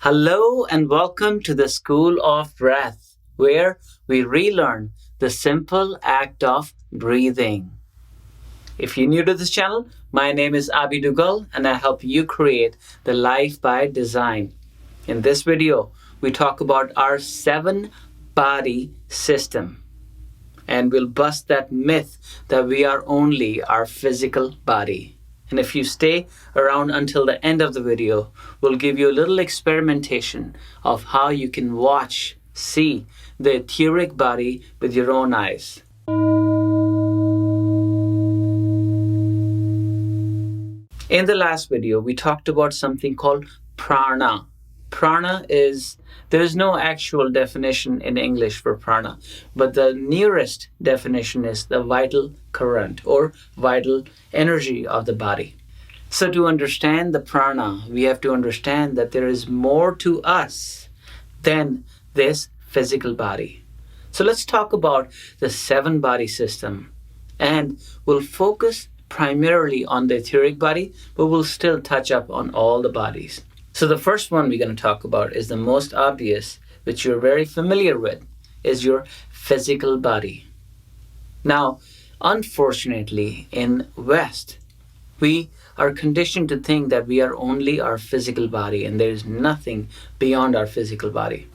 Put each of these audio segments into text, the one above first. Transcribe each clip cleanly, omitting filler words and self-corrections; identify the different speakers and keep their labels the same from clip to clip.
Speaker 1: Hello and welcome to the School of Breath, where we relearn the simple act of breathing. If you're new to this channel, my name is Abi Dugal and I help you create the life by design. In this video, we talk about our 7-body system and we'll bust that myth that we are only our physical body. And if you stay around until the end of the video, we'll give you a little experimentation of how you can see the etheric body with your own eyes. In the last video, we talked about something called prana. There is no actual definition in English for prana, but the nearest definition is the vital current or vital energy of the body. So to understand the prana, we have to understand that there is more to us than this physical body. So let's talk about the 7-body system, and we'll focus primarily on the etheric body, but we'll still touch up on all the bodies. So the first one we're going to talk about is the most obvious, which you're very familiar with, is your physical body. Now, unfortunately, in West, we are conditioned to think that we are only our physical body and there is nothing beyond our physical body.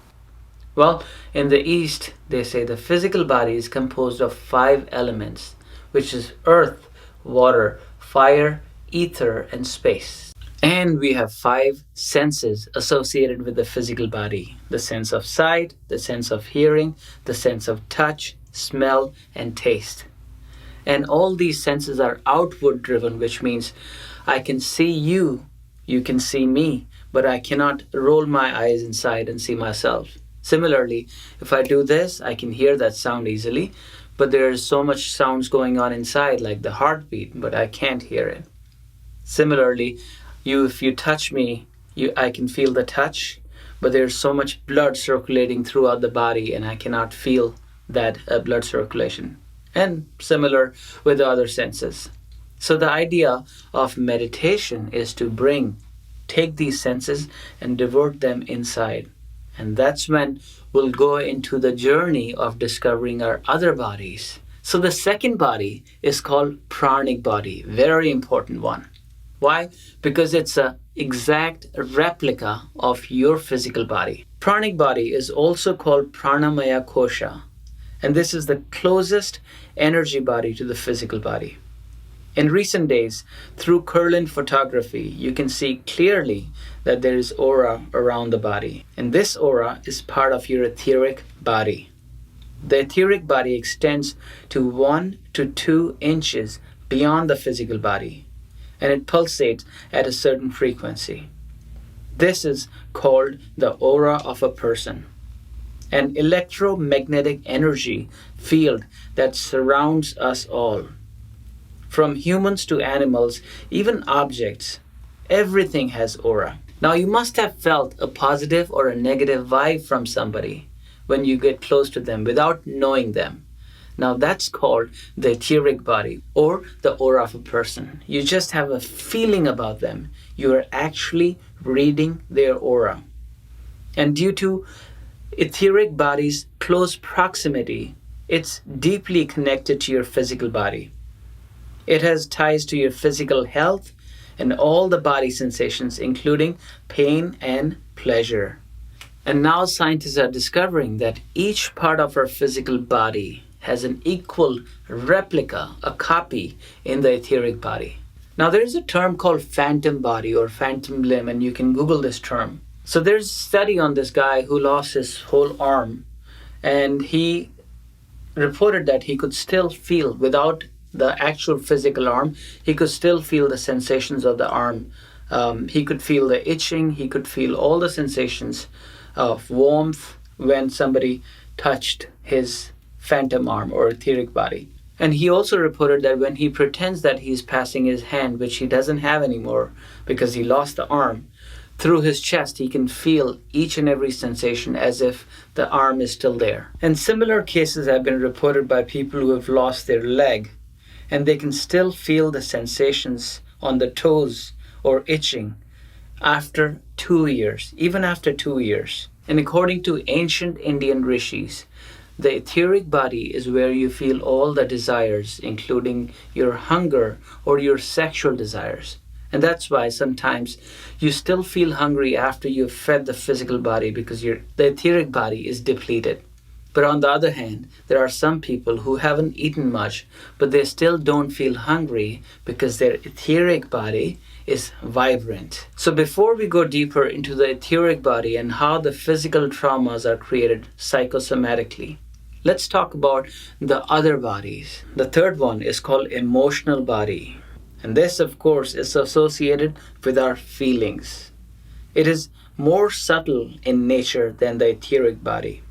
Speaker 1: Well, in the East, they say the physical body is composed of 5 elements, which is earth, water, fire, ether, and space. And we have 5 senses associated with the physical body: the sense of sight, the sense of hearing, the sense of touch, smell, and taste. And all these senses are outward driven, which means I can see you, you can see me, but I cannot roll my eyes inside and see myself. Similarly, if I do this, I can hear that sound easily, but there is so much sounds going on inside, like the heartbeat, but I can't hear it. Similarly, if you touch me, I can feel the touch, but there's so much blood circulating throughout the body and I cannot feel that blood circulation. And similar with the other senses. So the idea of meditation is to take these senses and divert them inside. And that's when we'll go into the journey of discovering our other bodies. So the second body is called pranic body, very important one. Why? Because it's an exact replica of your physical body. Pranic body is also called pranamaya kosha, and this is the closest energy body to the physical body. In recent days, through Kirlian photography, you can see clearly that there is aura around the body, and this aura is part of your etheric body. The etheric body extends to 1 to 2 inches beyond the physical body, and it pulsates at a certain frequency. This is called the aura of a person, an electromagnetic energy field that surrounds us all. From humans to animals, even objects, everything has aura. Now you must have felt a positive or a negative vibe from somebody when you get close to them without knowing them. Now that's called the etheric body or the aura of a person. You just have a feeling about them. You are actually reading their aura. And due to etheric body's close proximity, it's deeply connected to your physical body. It has ties to your physical health and all the body sensations, including pain and pleasure. And now scientists are discovering that each part of our physical body has an equal replica, a copy in the etheric body. Now there is a term called phantom body or phantom limb, and you can Google this term. So there's a study on this guy who lost his whole arm, and he reported that he could still feel, without the actual physical arm, he could still feel the sensations of the arm. He could feel the itching, he could feel all the sensations of warmth when somebody touched his phantom arm or etheric body. And he also reported that when he pretends that he's passing his hand, which he doesn't have anymore because he lost the arm, through his chest he can feel each and every sensation as if the arm is still there. And similar cases have been reported by people who have lost their leg, and they can still feel the sensations on the toes or itching after 2 years, even after 2 years. And according to ancient Indian rishis, the etheric body is where you feel all the desires, including your hunger or your sexual desires. And that's why sometimes you still feel hungry after you've fed the physical body because the etheric body is depleted. But on the other hand, there are some people who haven't eaten much, but they still don't feel hungry because their etheric body is vibrant. So before we go deeper into the etheric body and how the physical traumas are created psychosomatically, let's talk about the other bodies. The third one is called emotional body. And this, of course, is associated with our feelings. It is more subtle in nature than the etheric body.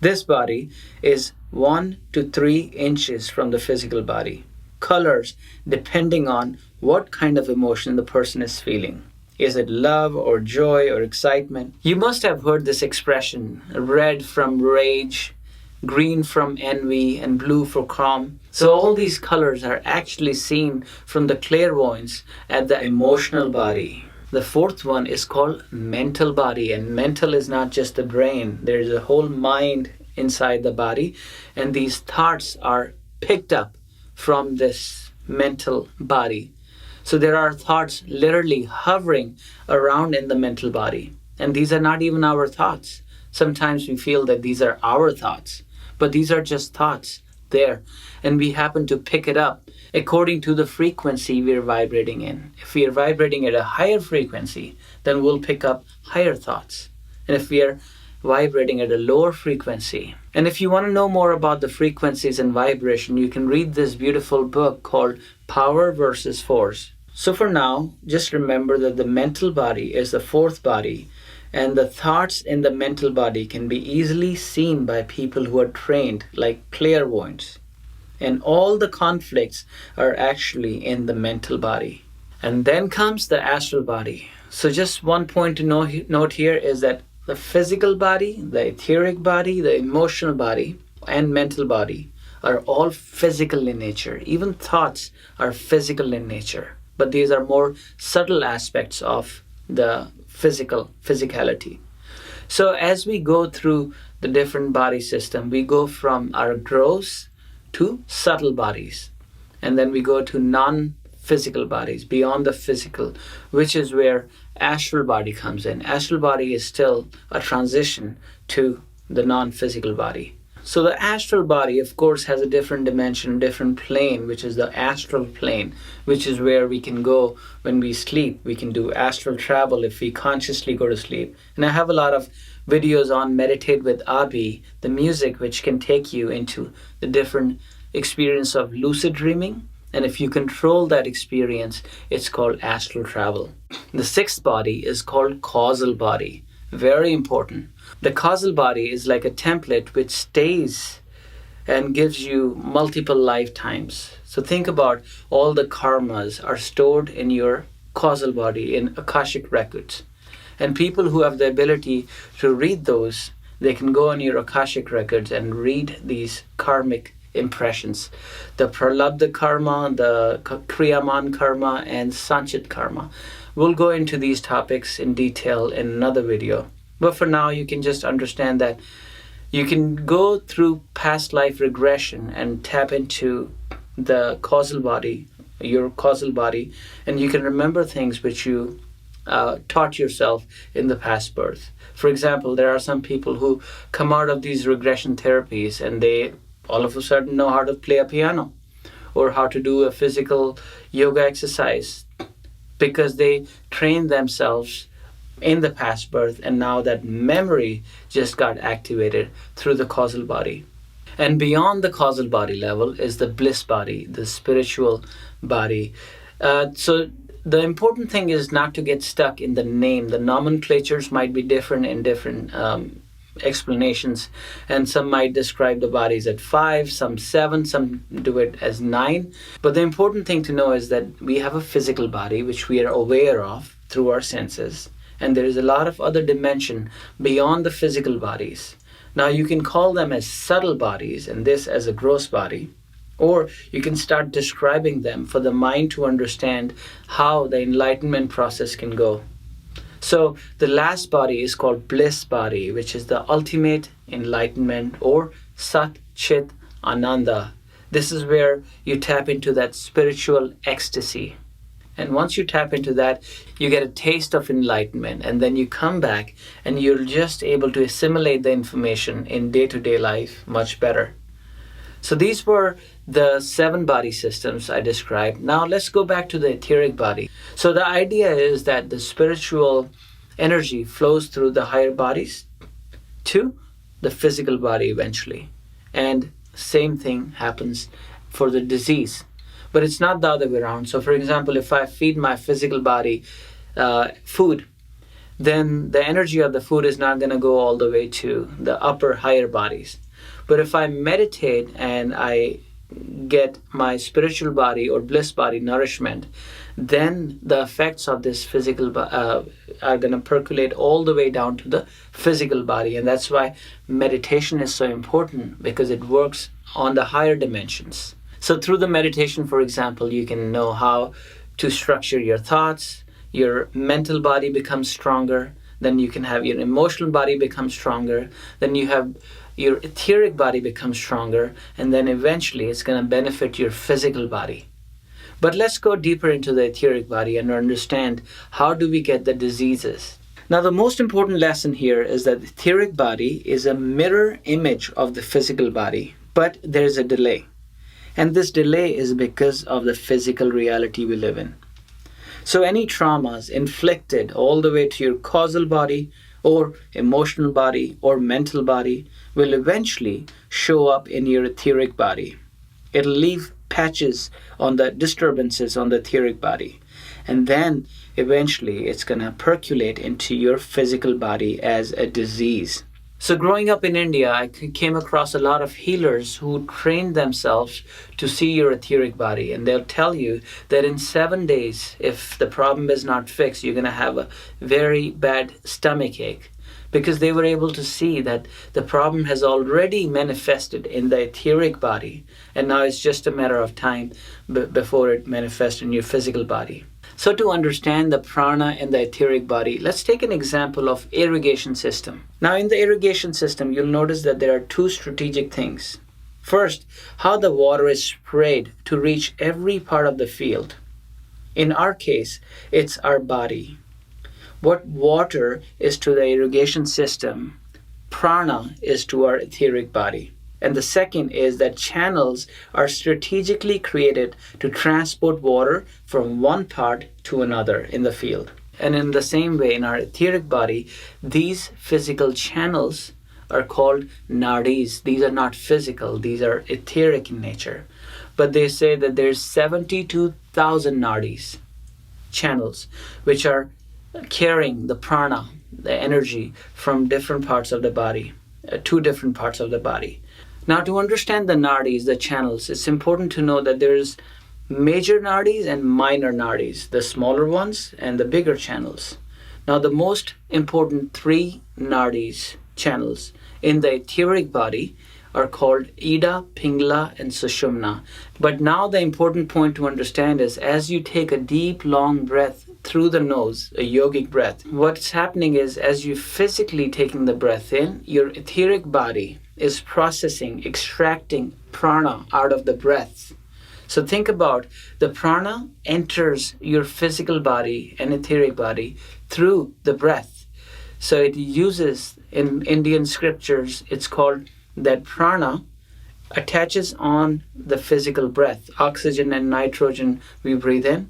Speaker 1: This body is 1 to 3 inches from the physical body. Colors depending on what kind of emotion the person is feeling. Is it love or joy or excitement? You must have heard this expression, red from rage, green from envy, and blue for calm. So all these colors are actually seen from the clairvoyance at the emotional body. The fourth one is called mental body, and mental is not just the brain. There's a whole mind inside the body, and these thoughts are picked up from this mental body. So there are thoughts literally hovering around in the mental body, and these are not even our thoughts. Sometimes we feel that these are our thoughts, but these are just thoughts there, and we happen to pick it up according to the frequency we're vibrating in. If we are vibrating at a higher frequency, then we'll pick up higher thoughts. And if we are vibrating at a lower frequency, and if you want to know more about the frequencies and vibration, you can read this beautiful book called Power versus Force. So for now, just remember that the mental body is the fourth body, and the thoughts in the mental body can be easily seen by people who are trained, like clairvoyants. And all the conflicts are actually in the mental body. And then comes the astral body. So just one point to note here is that the physical body, the etheric body, the emotional body, and mental body are all physical in nature. Even thoughts are physical in nature. But these are more subtle aspects of the physicality. So as we go through the different body system, we go from our gross to subtle bodies, and then we go to non-physical bodies, beyond the physical, which is where astral body comes in. Astral body is still a transition to the non-physical body. So the astral body, of course, has a different dimension, different plane, which is the astral plane, which is where we can go when we sleep. We can do astral travel if we consciously go to sleep. And I have a lot of videos on Meditate with Abhi, the music which can take you into the different experience of lucid dreaming. And if you control that experience, it's called astral travel. The sixth body is called causal body. Very important. The causal body is like a template which stays and gives you multiple lifetimes. So think about all the karmas are stored in your causal body in Akashic records. And people who have the ability to read those, they can go on your Akashic records and read these karmic impressions. The Pralabdha karma, the Kriyaman karma, and Sanchit karma. We'll go into these topics in detail in another video. But for now, you can just understand that you can go through past life regression and tap into the causal body, your causal body, and you can remember things which you taught yourself in the past birth. For example, there are some people who come out of these regression therapies and they all of a sudden know how to play a piano or how to do a physical yoga exercise because they trained themselves in the past birth, and now that memory just got activated through the causal body. And beyond the causal body level is the bliss body, the spiritual body. So the important thing is not to get stuck in the name. The nomenclatures might be different in different explanations, and some might describe the bodies at 5, some 7, some do it as 9. But the important thing to know is that we have a physical body which we are aware of through our senses, and there is a lot of other dimension beyond the physical bodies. Now you can call them as subtle bodies and this as a gross body, or you can start describing them for the mind to understand how the enlightenment process can go. So the last body is called bliss body, which is the ultimate enlightenment, or Sat Chit Ananda. This is where you tap into that spiritual ecstasy. And once you tap into that, you get a taste of enlightenment, and then you come back and you're just able to assimilate the information in day to day life much better. So these were the 7 body systems I described. Now let's go back to the etheric body. So the idea is that the spiritual energy flows through the higher bodies to the physical body eventually. And same thing happens for the disease. But it's not the other way around. So for example, if I feed my physical body food, then the energy of the food is not going to go all the way to the upper higher bodies. But if I meditate and I get my spiritual body or bliss body nourishment, then the effects of this physical are going to percolate all the way down to the physical body. And that's why meditation is so important, because it works on the higher dimensions. So through the meditation, for example, you can know how to structure your thoughts, your mental body becomes stronger, then you can have your emotional body become stronger, then you have your etheric body becomes stronger, and then eventually it's going to benefit your physical body. But let's go deeper into the etheric body and understand how do we get the diseases. Now the most important lesson here is that the etheric body is a mirror image of the physical body, but there's a delay. And this delay is because of the physical reality we live in. So any traumas inflicted all the way to your causal body or emotional body or mental body will eventually show up in your etheric body. It'll leave patches on the disturbances on the etheric body. And then eventually it's going to percolate into your physical body as a disease. So growing up in India, I came across a lot of healers who trained themselves to see your etheric body. And they'll tell you that in 7 days, if the problem is not fixed, you're going to have a very bad stomach ache. Because they were able to see that the problem has already manifested in the etheric body. And now it's just a matter of time before it manifests in your physical body. So to understand the prana and the etheric body, let's take an example of irrigation system. Now in the irrigation system, you'll notice that there are 2 strategic things. First, how the water is sprayed to reach every part of the field. In our case, it's our body. What water is to the irrigation system, prana is to our etheric body. And the second is that channels are strategically created to transport water from one part to another in the field. And in the same way, in our etheric body, these physical channels are called nadis. These are not physical, these are etheric in nature. But they say that there's 72,000 nadis, channels, which are carrying the prana, the energy from different parts of the body, to different parts of the body. Now to understand the nadis, the channels, it's important to know that there's major nadis and minor nadis, the smaller ones and the bigger channels. Now the most important 3 nadis, channels, in the etheric body are called Ida, Pingala, and Sushumna. But now the important point to understand is as you take a deep, long breath through the nose, a yogic breath, what's happening is as you physically taking the breath in, your etheric body is processing, extracting prana out of the breath. So think about the prana enters your physical body and etheric body through the breath. So it uses, in Indian scriptures, it's called that prana attaches on the physical breath. Oxygen and nitrogen we breathe in,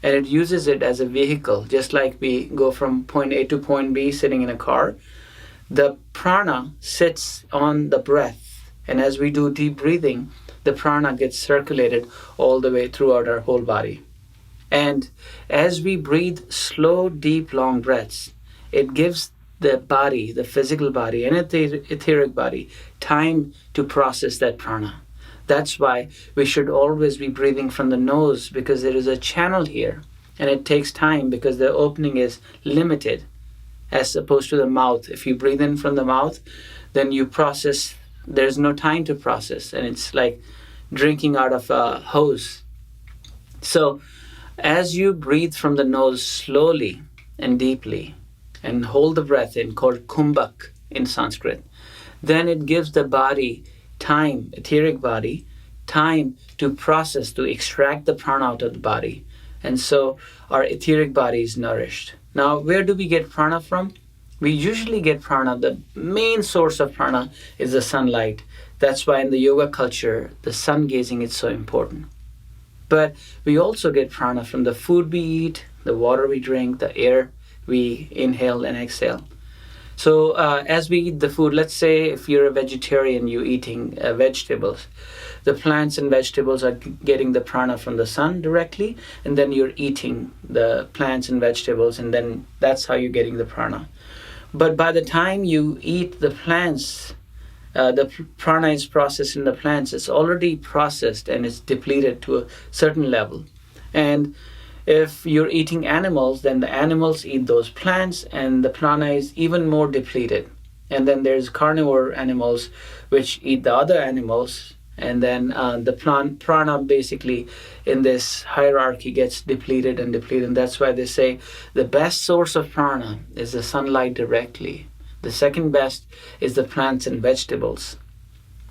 Speaker 1: and it uses it as a vehicle, just like we go from point A to point B sitting in a car. The prana sits on the breath, and as we do deep breathing, the prana gets circulated all the way throughout our whole body. And as we breathe slow, deep, long breaths, it gives the body, the physical body and etheric body, time to process that prana. That's why we should always be breathing from the nose, because there is a channel here, and it takes time because the opening is limited as opposed to the mouth. If you breathe in from the mouth, then you process, there's no time to process, and it's like drinking out of a hose. So as you breathe from the nose slowly and deeply, and hold the breath in, called kumbhak in Sanskrit. Then it gives the body time, etheric body, time to process, to extract the prana out of the body. And so our etheric body is nourished. Now, where do we get prana from? We usually get prana, the main source of prana is the sunlight. That's why in the yoga culture, the sun gazing is so important. But we also get prana from the food we eat, the water we drink, the air we inhale and exhale. So as we eat the food, let's say if you're a vegetarian, you're eating vegetables. The plants and vegetables are getting the prana from the sun directly, and then you're eating the plants and vegetables, and then that's how you're getting the prana. But by the time you eat the plants, the prana is processed in the plants. It's already processed and it's depleted to a certain level. And if you're eating animals, then the animals eat those plants and the prana is even more depleted. And then there's carnivore animals which eat the other animals. And then the prana basically in this hierarchy gets depleted and depleted. And that's why they say the best source of prana is the sunlight directly. The second best is the plants and vegetables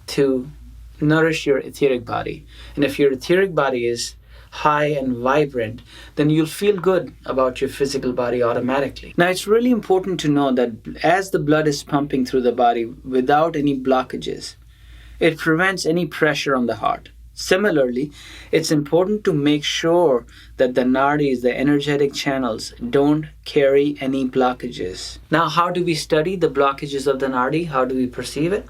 Speaker 1: to nourish your etheric body. And if your etheric body is high and vibrant, then you'll feel good about your physical body automatically. Now, it's really important to know that as the blood is pumping through the body without any blockages, it prevents any pressure on the heart. Similarly, it's important to make sure that the nadis, the energetic channels, don't carry any blockages. Now, how do we study the blockages of the nadi? How do we perceive it?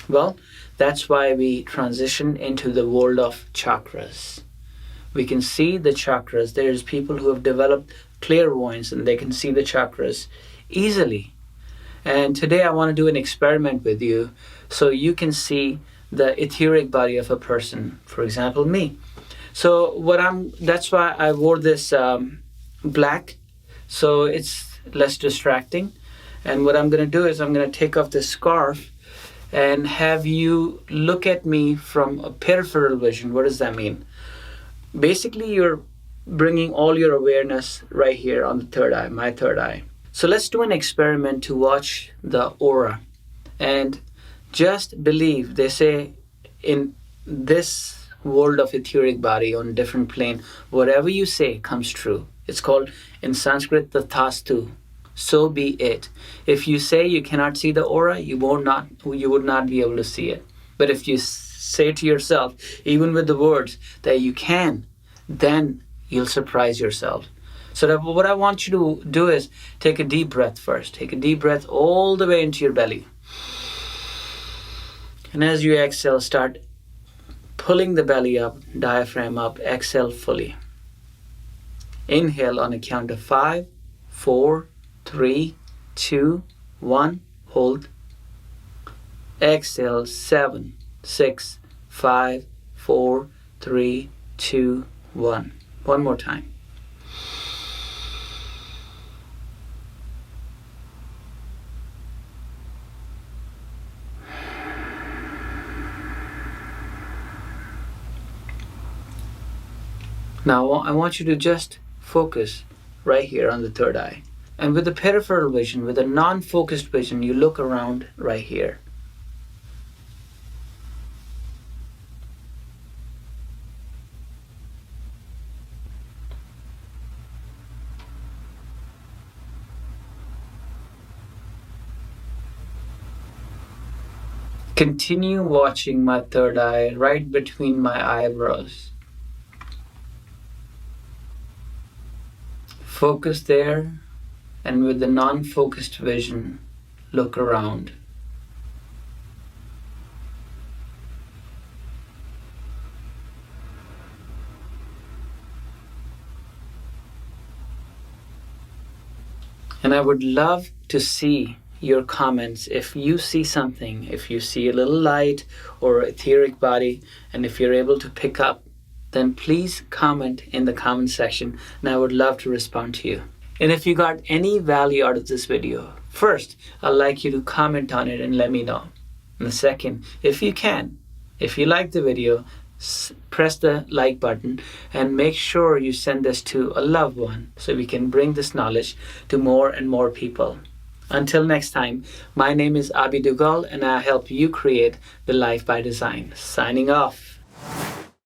Speaker 1: Well, that's why we transition into the world of chakras. We can see the chakras. There's people who have developed clairvoyance and they can see the chakras easily. And today I want to do an experiment with you so you can see the etheric body of a person, for example, me. So that's why I wore this black, so it's less distracting. And what I'm going to do is I'm going to take off this scarf and have you look at me from a peripheral vision. What does that mean? Basically, you're bringing all your awareness right here on the third eye, my third eye. So let's do an experiment to watch the aura. And just believe, they say in this world of etheric body on different plane, whatever you say comes true. It's called in Sanskrit tathastu. So be it. If you say you cannot see the aura, you would not be able to see it. But if you say to yourself, even with the words, that you can, then you'll surprise yourself. So what I want you to do is take a deep breath first. Take a deep breath all the way into your belly. And as you exhale, start pulling the belly up, diaphragm up, exhale fully. Inhale on a count of 5, 4, 3, 2, 1, hold. Exhale, 7, 6, 5, 4, 3, 2, 1. One more time. Now I want you to just focus right here on the third eye. And with the peripheral vision, with a non-focused vision, you look around right here. Continue watching my third eye right between my eyebrows. Focus there, and with the non-focused vision, look around. And I would love to see your comments. If you see something, if you see a little light or etheric body, and if you're able to pick up, then please comment in the comment section and I would love to respond to you. And if you got any value out of this video, first, I'd like you to comment on it and let me know. And the second, if you like the video, press the like button and make sure you send this to a loved one so we can bring this knowledge to more and more people. Until next time, my name is Abi Dugal and I help you create the life by design. Signing off.